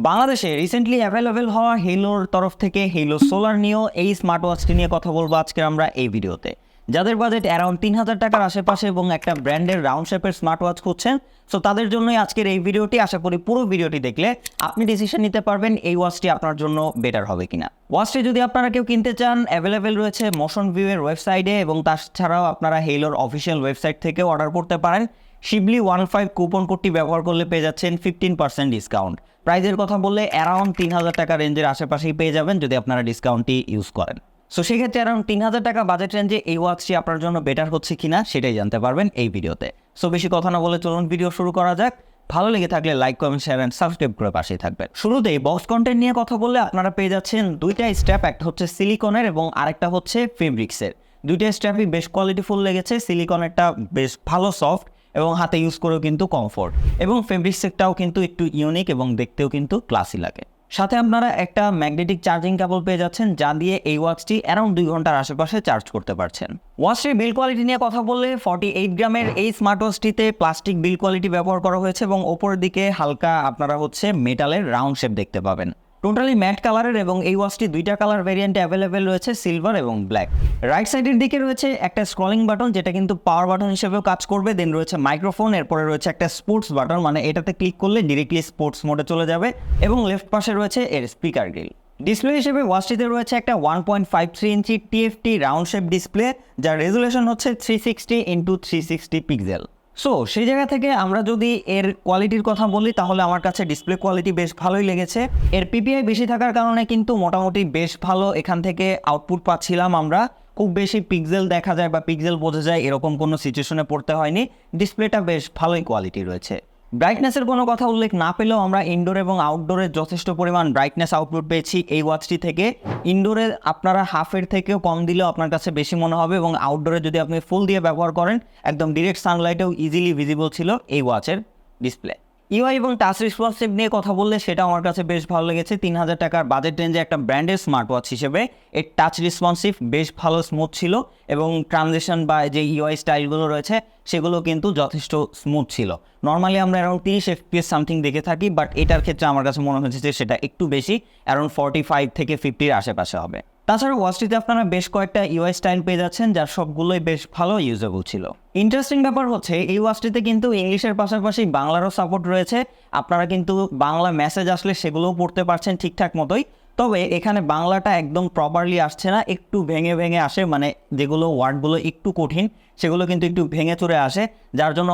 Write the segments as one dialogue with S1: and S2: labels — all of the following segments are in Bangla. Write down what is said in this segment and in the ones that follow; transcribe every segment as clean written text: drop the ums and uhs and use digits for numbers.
S1: বাংলাদেশে রিসেন্টলি অ্যাভেলেবেল হওয়া হেলোর তরফ থেকে হেলো সোলার নিয়েও এই স্মার্ট ওয়াচটি নিয়ে কথা বলবো আজকে আমরা এই ভিডিওতে। যাদের বাজেট অ্যারাউন্ড ৩,০০০ টাকার আশেপাশে এবং একটা ব্র্যান্ডের রাউন্ড শেপের স্মার্ট ওয়াচ খুঁজছেন, সো তাদের জন্যই আজকের এই ভিডিওটি। আশা করি পুরো ভিডিওটি দেখলে আপনি ডিসিশন নিতে পারবেন এই ওয়াচটি আপনার জন্য বেটার হবে কিনা। ওয়াচটি যদি আপনারা কেউ কিনতে চান, অ্যাভেলেবেল রয়েছে মোশন ভিউয়ের ওয়েবসাইটে এবং তাছাড়াও আপনারা হেলোর অফিসিয়াল ওয়েবসাইট থেকেও অর্ডার করতে পারেন। শিবলি 15 কুপন কোডটি ব্যবহার করলে পেয়ে যাচ্ছেন 15% ডিসকাউন্ট। প্রাইজের কথা বললে অ্যারাউন্ড ৩,০০০ টাকা রেঞ্জের আশেপাশেই পেয়ে যাবেন যদি আপনারা ডিসকাউন্টটি ইউজ করেন। সো সেক্ষেত্রে অ্যারাউন্ড ৩,০০০ টাকা বাজেট রেঞ্জে এই ওয়াচটি আপনার জন্য বেটার হচ্ছে কিনা সেটাই জানতে পারবেন এই ভিডিওতে। সো বেশি কথা না বলে চলুন ভিডিও শুরু করা যাক। ভালো লেগে থাকলে like, comment, share and subscribe করে পাশেই থাকবেন। শুরুতেই বক্স কন্টেন্ট নিয়ে কথা বললে আপনারা পেয়ে যাচ্ছেন দুইটা স্ট্র্যাপ, একটা হচ্ছে সিলিকনের এবং আরেকটা হচ্ছে ফেব্রিক্সের। দুইটা স্ট্র্যাপই বেশ কোয়ালিটিফুল লেগেছে। সিলিকনেরটা বেশ ভালো সফট এবং হাতে ইউজ করেও কিন্তু কমফোর্ট, এবং ফেব্রিক্সেরটাও কিন্তু একটু ইউনিক এবং দেখতেও কিন্তু ক্লাসি লাগে। সাথে আপনারা একটা ম্যাগনেটিক চার্জিং কেবল পেয়ে যাচ্ছেন, যা দিয়ে এই ওয়াচটি অ্যারাউন্ড 2 ঘন্টার আশেপাশে চার্জ করতে পারছেন। ওয়াচটির বিল্ড কোয়ালিটি নিয়ে কথা বললে 48 গ্রামের এই স্মার্ট ওয়াচটিতে প্লাস্টিক বিল্ড কোয়ালিটি ব্যবহার করা হয়েছে এবং ওপরের দিকে হালকা আপনারা মেটালের রাউন্ড শেপ দেখতে পাবেন। টোটালি ম্যাট কালারের এবং এই ওয়াচটি দুইটা কালার ভেরিয়েন্টে অ্যাভেলেবেল রয়েছে, সিলভার এবং ব্ল্যাক। রাইট সাইডের দিকে রয়েছে একটা স্ক্রলিং বাটন, যেটা কিন্তু পাওয়ার বাটন হিসেবেও কাজ করবে। দেন রয়েছে মাইক্রোফোন, এরপরে রয়েছে একটা স্পোর্টস বাটন, মানে এটাতে ক্লিক করলে ডিরেক্টলি স্পোর্টস মোডে চলে যাবে, এবং লেফট পাশে রয়েছে এর স্পিকার গ্রিল। ডিসপ্লে হিসেবে ওয়াচটিতে রয়েছে একটা 1.53 ইঞ্চি টিএফটি রাউন্ড শেপ ডিসপ্লে, যার রেজুলেশন হচ্ছে 360x360 পিক্সেল। সো সেই জায়গা থেকে আমরা যদি এর কোয়ালিটির কথা বলি, তাহলে আমার কাছে ডিসপ্লে কোয়ালিটি বেশ ভালোই লেগেছে। এর পিপিআই বেশি থাকার কারণে কিন্তু মোটামুটি বেশ ভালো এখান থেকে আউটপুট পাচ্ছিলাম আমরা। খুব বেশি পিক্সেল দেখা যায় বা পিক্সেল বোঝা যায় এরকম কোনো সিচুয়েশনে পড়তে হয়নি। ডিসপ্লেটা বেশ ভালোই কোয়ালিটি রয়েছে। ব্রাইটনেসের কোনো কথা উল্লেখ না পেলেও আমরা ইনডোর এবং আউটডোরে যথেষ্ট পরিমাণ ব্রাইটনেস আউটপুট পেয়েছি এই ওয়াচটি থেকে। ইনডোরে আপনারা হাফের থেকেও কম দিলেও আপনার কাছে বেশি মনে হবে, এবং আউটডোরে যদি আপনি ফুল দিয়ে ব্যবহার করেন একদম ডিরেক্ট সানলাইটেও ইজিলি ভিজিবল ছিল এই ওয়াচের ডিসপ্লে। ইউআই এবং টাচ রেসপন্সিভ নিয়ে কথা বললে সেটা আমার কাছে বেশ ভালো লেগেছে। ৩,০০০ টাকার বাজেট রেঞ্জে একটা ব্র্যান্ডের স্মার্ট ওয়াচ হিসেবে এর টাচ রেসপন্সিভ বেশ ভালো স্মুথ ছিল, এবং ট্রানজিশন বা যে ইউআই স্টাইলগুলো রয়েছে সেগুলো কিন্তু যথেষ্ট স্মুথ ছিল। নর্মালি আমরা অ্যারাউন্ড 30 FPS সামথিং দেখে থাকি, বাট এটার ক্ষেত্রে আমার কাছে মনে হয়েছে যে সেটা একটু বেশি, অ্যারাউন্ড 45 থেকে 50-র আশেপাশে হবে। তাছাড়া ওয়াচটিতে আপনারা বেশ কয়েকটা ইউআই স্টাইল পেয়ে যাচ্ছেন, যার সবগুলোই বেশ ভালো ইউজেবল ছিল। ইন্টারেস্টিং ব্যাপার হচ্ছে এই ওয়াচটিতে কিন্তু ইংলিশের পাশাপাশি বাংলারও সাপোর্ট রয়েছে। আপনারা কিন্তু বাংলা মেসেজ আসলে সেগুলোও পড়তে পারছেন ঠিকঠাক মতোই। তবে এখানে বাংলাটা একদম প্রপারলি আসছে না, একটু ভেঙে ভেঙে আসে, মানে যেগুলো ওয়ার্ডগুলো একটু কঠিন সেগুলো কিন্তু একটু ভেঙে চুরে আসে, যার জন্য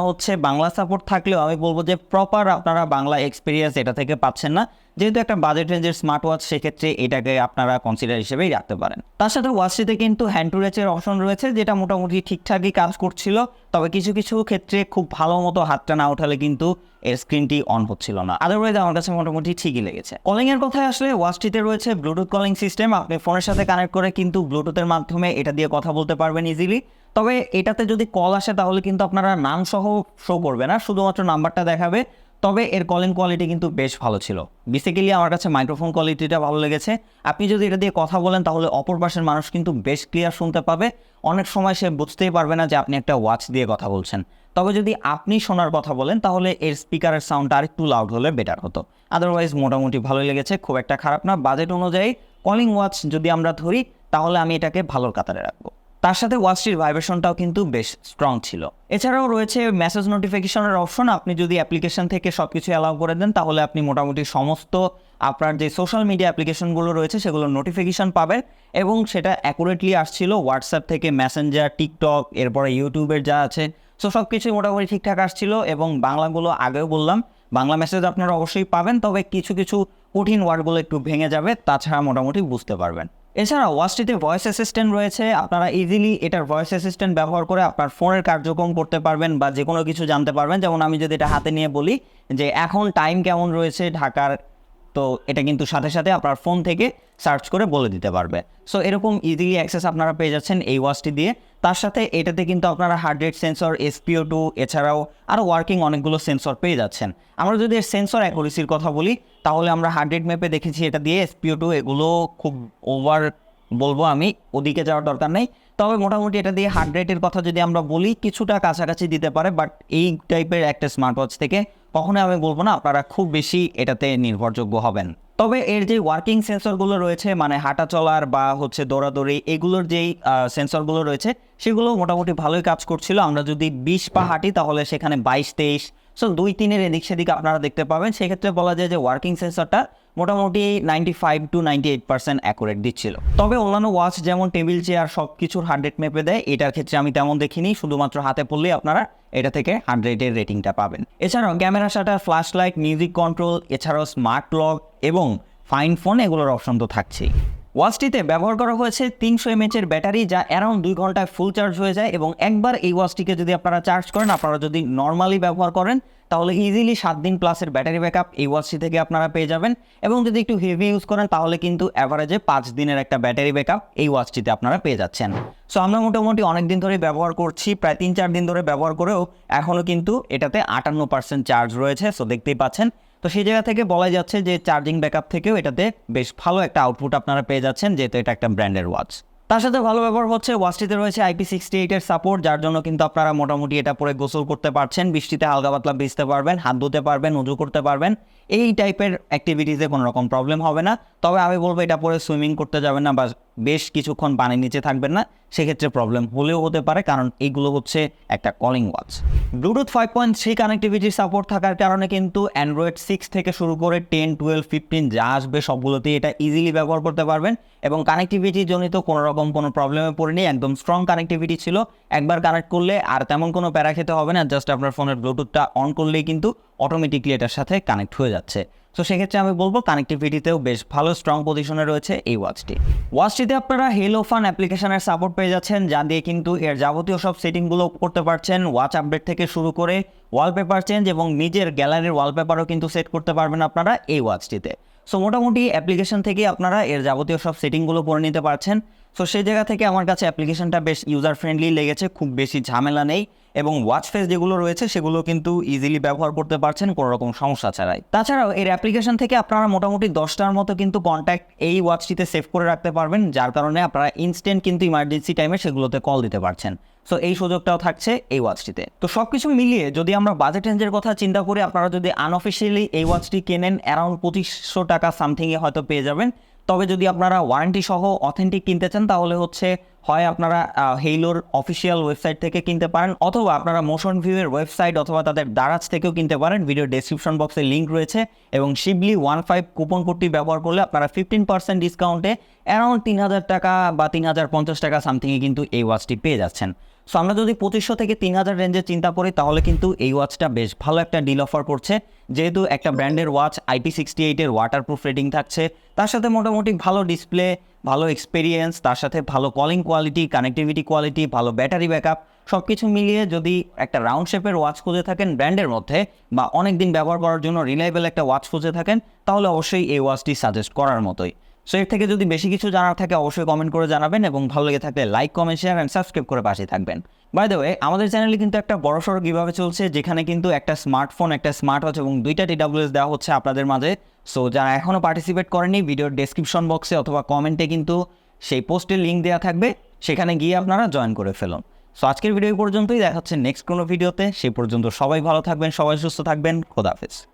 S1: বাংলা সাপোর্ট থাকলেও আমি বলবো যে প্রপার আপনারা বাংলা এক্সপিরিয়েন্স এটা থেকে পাচ্ছেন না। যেহেতু একটা বাজেট রেঞ্জের স্মার্ট ওয়াচ, সেক্ষেত্রে এটাকে আপনারা কনসিডার হিসেবেই রাখতে পারেন। তার সাথে ওয়াচটিতে কিন্তু হ্যান্ড টু রিচের অপশন রয়েছে, যেটা মোটামুটি ঠিকঠাকই কাজ করছিল। তবে কিছু কিছু ক্ষেত্রে খুব ভালো মতো হাতটা না উঠালে কিন্তু এর স্ক্রিনটি অন হচ্ছিল না। আদারওয়াইজ আমার কাছে মোটামুটি ঠিকই লেগেছে। কলিং এর কথায় আসলে ওয়াচটিতে রয়েছে ব্লুটুথ কলিং সিস্টেম। আপনি ফোনের সাথে কানেক্ট করে কিন্তু ব্লুটুথের মাধ্যমে এটা দিয়ে কথা বলতে পারবেন ইজিলি। তবে এটাতে যদি কল আসে তাহলে কিন্তু আপনারা নাম সহ শো করবে না, শুধুমাত্র নাম্বারটা দেখাবে। তবে এর কলিং কোয়ালিটি কিন্তু বেশ ভালো ছিল। বেসিক্যালি আমার কাছে মাইক্রোফোন কোয়ালিটিটা ভালো লেগেছে। আপনি যদি এটা দিয়ে কথা বলেন তাহলে অপর পাশের মানুষ কিন্তু বেশ ক্লিয়ার শুনতে পাবে। অনেক সময় সে বুঝতেই পারবে না যে আপনি একটা ওয়াচ দিয়ে কথা বলছেন। তবে যদি আপনি শোনার কথা বলেন তাহলে এর স্পিকারের সাউন্ডটা আরেকটু লাউড হলে বেটার হতো। আদারওয়াইজ মোটামুটি ভালোই লেগেছে, খুব একটা খারাপ না। বাজেট অনুযায়ী কলিং ওয়াচ যদি আমরা ধরি তাহলে আমি এটাকে ভালোর কাতারে রাখবো। তার সাথে ওয়াচটির ভাইব্রেশনটাও কিন্তু বেশ স্ট্রং ছিল। এছাড়াও রয়েছে মেসেজ নোটিফিকেশনের অপশন। আপনি যদি অ্যাপ্লিকেশন থেকে সব কিছু অ্যালাউ করে দেন তাহলে আপনি মোটামুটি সমস্ত আপনার যে সোশ্যাল মিডিয়া অ্যাপ্লিকেশনগুলো রয়েছে সেগুলোর নোটিফিকেশন পাবেন, এবং সেটা অ্যাকুরেটলি আসছিল হোয়াটসঅ্যাপ থেকে, মেসেঞ্জার, টিকটক, এরপরে ইউটিউবের যা আছে। সো সব কিছুই মোটামুটি ঠিকঠাক আসছিল, এবং বাংলাগুলো আগেও বললাম বাংলা মেসেজ আপনারা অবশ্যই পাবেন, তবে কিছু কিছু কঠিন ওয়ার্ডগুলো একটু ভেঙে যাবে, তাছাড়া মোটামুটি বুঝতে পারবেন। এছাড়া ওয়াচটিতে ভয়েস অ্যাসিস্ট্যান্ট রয়েছে। আপনারা ইজিলি এটার ভয়েস অ্যাসিস্ট্যান্ট ব্যবহার করে আপনার ফোনের কার্যক্রম করতে পারবেন বা যে কোনো কিছু জানতে পারবেন। যেমন আমি যদি এটা হাতে নিয়ে বলি যে এখন টাইম কেমন রয়েছে ঢাকার, তো এটা কিন্তু সাথে সাথে আপনার ফোন থেকে সার্চ করে বলে দিতে পারবে। সো এরকম ইজিলি অ্যাক্সেস আপনারা পেয়ে যাচ্ছেন এই ওয়াচটি দিয়ে। তার সাথে এটাতে কিন্তু আপনারা হার্ট রেট সেন্সর, SpO2, এছাড়াও আরও ওয়ার্কিং অনেকগুলো সেন্সর পেয়ে যাচ্ছেন। আমরা যদি এর সেন্সর অ্যাকুরেসির কথা বলি তাহলে আমরা হার্ট রেট ম্যাপে দেখেছি এটা দিয়ে SpO2 এগুলো খুব ওভার বলবো আমি ওদিকে যাওয়ার দরকার নেই। তবে মোটামুটি এটা দিয়ে হার্ট রেটের কথা যদি আমরা বলি কিছুটা কাছাকাছি দিতে পারে, বাট এই টাইপের একটা স্মার্ট ওয়াচ থেকে কখনোই আমি বলবো না আপনারা খুব বেশি এটাতে নির্ভরযোগ্য হবেন। তবে এর যে ওয়ার্কিং সেন্সরগুলো রয়েছে, মানে হাঁটা চলার বা হচ্ছে দৌড়াদৌড়ি এগুলোর যেই সেন্সরগুলো রয়েছে সেগুলো মোটামুটি ভালোই কাজ করছিল। আমরা যদি 20 পা হাঁটি তাহলে সেখানে 22-23, সো 2-3-এর এদিক সেদিকে আপনারা দেখতে পাবেন। সেক্ষেত্রে বলা যায় যে ওয়ার্কিং সেন্সরটা মোটামুটি 95-98% অ্যাকুরেট দিচ্ছিল। তবে অন্যান্য ওয়াচ যেমন টেবিল চেয়ার সব কিছুর 100 মেপে দেয়, এটার ক্ষেত্রে আমি তেমন দেখিনি, শুধুমাত্র হাতে পড়লেই আপনারা এটা থেকে 100-এর রেটিংটা পাবেন। এছাড়াও camera shutter, flash light, music control, এছাড়াও স্মার্ট লক এবং ফাইন ফোন এগুলোর অপশন তো থাকছেই। ওয়াচটিতে ব্যবহার করা হয়েছে 300 mAh ব্যাটারি, যা অ্যারাউন্ড 2 ঘন্টায় ফুল চার্জ হয়ে যায়। এবং একবার এই ওয়াচটিকে যদি আপনারা চার্জ করেন, আপনারা যদি নর্মালি ব্যবহার করেন তাহলে ইজিলি 7 দিন প্লাসের ব্যাটারি ব্যাকআপ এই ওয়াচটি থেকে আপনারা পেয়ে যাবেন। এবং যদি একটু হেভি ইউজ করেন তাহলে কিন্তু অ্যাভারেজে 5 দিনের একটা ব্যাটারি ব্যাকআপ এই ওয়াচটিতে আপনারা পেয়ে যাচ্ছেন। সো আমরা মোটামুটি অনেক দিন ধরে ব্যবহার করছি, প্রায় 3-4 দিন ধরে ব্যবহার করেও এখনও কিন্তু এটাতে 58% চার্জ রয়েছে। সো দেখতেই পাচ্ছেন। তো সেই জায়গা থেকে বলা যাচ্ছে যে চার্জিং ব্যাকআপ থেকেও এটাতে বেশ ভালো একটা আউটপুট আপনারা পেয়ে যাচ্ছেন, যেহেতু এটা একটা ব্র্যান্ডের ওয়াচ। তার সাথে ভালো ব্যবহার হচ্ছে ওয়াচটিতে রয়েছে IP68 এর সাপোর্ট, যার জন্য কিন্তু আপনারা মোটামুটি এটা পরে গোসল করতে পারছেন, বৃষ্টিতে হালকা পাতলা ভিজতে পারবেন, হাত ধুতে পারবেন, উজু করতে পারবেন, এই টাইপের অ্যাক্টিভিটিসে কোনো রকম প্রবলেম হবে না। তবে আমি বলবো এটা পরে সুইমিং করতে যাবেন না বা বেশ কিছুক্ষণ পানির নিচে থাকবেন না, সেক্ষেত্রে প্রবলেম হলেও হতে পারে, কারণ এইগুলো হচ্ছে একটা কলিং ওয়াচ। ব্লুটুথ 5.3 কানেক্টিভিটির সাপোর্ট থাকার কারণে কিন্তু অ্যান্ড্রয়েড 6 থেকে শুরু করে 10, 12, 15 যা আসবে সবগুলোতেই এটা ইজিলি ব্যবহার করতে পারবেন। এবং কানেক্টিভিটি জনিত কোনো রকম কোনো প্রবলেমে পড়েনি, একদম স্ট্রং কানেক্টিভিটি ছিল। একবার কানেক্ট করলে আর তেমন কোনো প্যারা খেতে হবে না, জাস্ট আপনার ফোনের ব্লুটুথটা অন করলেই কিন্তু অটোমেটিকলি এটার সাথে কানেক্ট হয়ে যাচ্ছে। সো সেক্ষেত্রে আমি বলবো কানেক্টিভিটিতেও বেশ ভালো স্ট্রং পজিশনে রয়েছে এই ওয়াচটিতে আপনারা হেলো ফান অ্যাপ্লিকেশনের সাপোর্ট পেয়ে যাচ্ছেন, যা দিয়ে কিন্তু এর যাবতীয় সব সেটিংগুলো করতে পারছেন। ওয়াচ আপডেট থেকে শুরু করে ওয়ালপেপার চেঞ্জ এবং নিজের গ্যালারির ওয়ালপেপারও কিন্তু সেট করতে পারবেন আপনারা এই ওয়াচটিতে। সো মোটামুটি অ্যাপ্লিকেশন থেকে আপনারা এর যাবতীয় সব সেটিংগুলো করে নিতে পারছেন। সো সেই জায়গা থেকে আমার কাছে অ্যাপ্লিকেশনটা বেশ ইউজার ফ্রেন্ডলি লেগেছে, খুব বেশি ঝামেলা নেই। এবং ওয়াচ ফেস যেগুলো রয়েছে সেগুলো কিন্তু ইজিলি ব্যবহার করতে পারছেন কোনো রকম সমস্যা ছাড়াই। তাছাড়াও এর অ্যাপ্লিকেশন থেকে আপনারা মোটামুটি 10টার মতো কিন্তু কন্ট্যাক্ট এই ওয়াচটিতে সেভ করে রাখতে পারবেন, যার কারণে আপনারা ইনস্ট্যান্ট কিন্তু ইমার্জেন্সি টাইমে সেগুলোতে কল দিতে পারছেন। সো এই সুযোগটাও থাকছে এই ওয়াচটিতে। তো সব কিছু মিলিয়ে যদি আমরা বাজেট রেঞ্জের কথা চিন্তা করি, আপনারা যদি আনঅফিসিয়ালি এই ওয়াচটি কেনেন অ্যারাউন্ড 2500 টাকা সামথিংয়ে হয়তো পেয়ে যাবেন। তবে যদি আপনারা ওয়ারেন্টি সহ অথেন্টিক কিনতে চান তাহলে হচ্ছে হয় আপনারা হেইলোর অফিসিয়াল ওয়েবসাইট থেকে কিনতে পারেন, অথবা আপনারা মোশন ভিউয়ের ওয়েবসাইট অথবা তাদের দারাজ থেকেও কিনতে পারেন। ভিডিও ডেসক্রিপশন বক্সে লিঙ্ক রয়েছে। এবং শিবলি 15 কুপন কোডটি ব্যবহার করলে আপনারা 15% ডিসকাউন্টে অ্যারাউন্ড 3000 টাকা বা 3050 টাকা সামথিংয়ে কিন্তু এই ওয়াচটি পেয়ে যাচ্ছেন। সো আমরা যদি 2500 থেকে 3000 রেঞ্জে চিন্তা করি তাহলে কিন্তু এই ওয়াচটা বেশ ভালো একটা ডিল অফার করছে, যেহেতু একটা ব্র্যান্ডের ওয়াচ, IP68 এর ওয়াটারপ্রুফ রেটিং থাকছে, তার সাথে মোটামুটি ভালো ডিসপ্লে, ভালো এক্সপিরিয়েন্স, তার সাথে ভালো কলিং কোয়ালিটি, কানেক্টিভিটি কোয়ালিটি, ভালো ব্যাটারি ব্যাকআপ, সব কিছু মিলিয়ে যদি একটা রাউন্ড শেপের ওয়াচ খুঁজে থাকেন ব্র্যান্ডের মধ্যে বা অনেক দিন ব্যবহার করার জন্য রিলায়েবল একটা ওয়াচ খুঁজে থাকেন, তাহলে অবশ্যই এই ওয়াচটি সাজেস্ট করার মতোই। সো এর থেকে যদি বেশি কিছু জানার থাকে অবশ্যই কমেন্ট করে জানাবেন, এবং ভালো লেগে থাকলে like, comment, share and subscribe করে পাশে থাকবেন। বাই দ্য ওয়ে, আমাদের চ্যানেলে কিন্তু একটা বড়সড় গিভঅ্যাওয়ে চলছে, যেখানে কিন্তু একটা স্মার্টফোন, একটা স্মার্ট ওয়াচ এবং 2টা TWS দেওয়া হচ্ছে আপনাদের মাঝে। সো যারা এখনও পার্টিসিপেট করেনি, ভিডিওর ডেসক্রিপশন বক্সে অথবা কমেন্টে কিন্তু সেই পোস্টের লিঙ্ক দেওয়া থাকবে, সেখানে গিয়ে আপনারা জয়েন করে ফেলুন। সো আজকের ভিডিও পর্যন্তই, দেখা হচ্ছে নেক্সট কোনো ভিডিওতে। সেই পর্যন্ত সবাই ভালো থাকবেন, সবাই সুস্থ থাকবেন, খোদা হাফেজ।